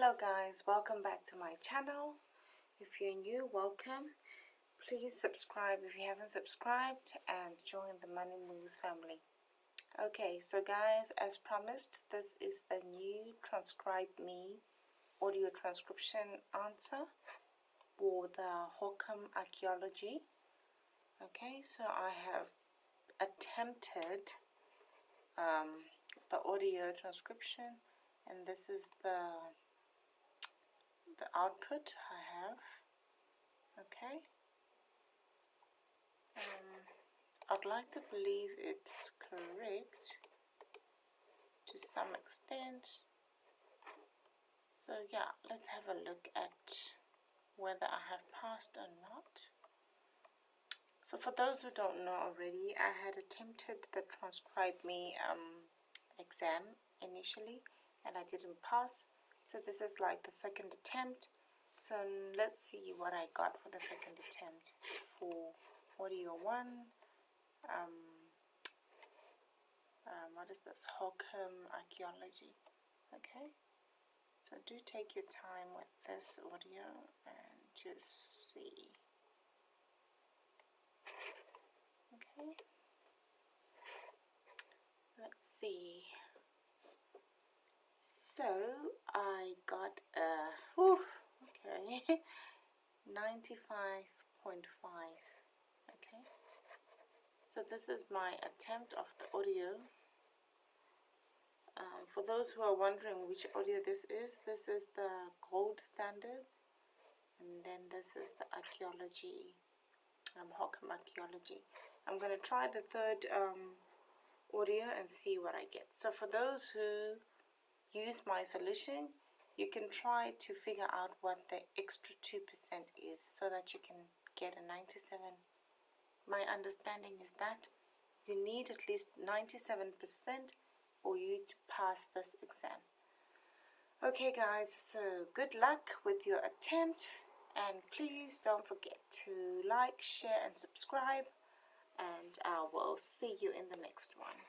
Hello guys, welcome back to my channel. If you're new, welcome. Please subscribe if you haven't subscribed and join the Money Moves family. Okay, so guys, as promised, this is the new TranscribeMe audio transcription answer for the Hokum Archaeology. Okay, so I have attempted the audio transcription, and this is the output I have. Okay, I'd like to believe it's correct to some extent. So yeah, let's have a look at whether I have passed or not. So for those who don't know already, I had attempted the TranscribeMe exam initially and I didn't pass. So this is like the second attempt. So let's see what I got for the second attempt for audio 1. What is this? Hokum Archaeology. Okay. So do take your time with this audio and just see. Okay. Let's see. So I got a okay 95.5. Okay, so this is my attempt of the audio. For those who are wondering which audio this is the gold standard, and then this is the archaeology, Hokum Archaeology. I'm going to try the third audio and see what I get. So for those who use my solution, you can try to figure out what the extra 2% is so that you can get a 97. My understanding is that you need at least 97% for you to pass this exam. Okay guys, so good luck with your attempt, and please don't forget to like, share and subscribe, and I will see you in the next one.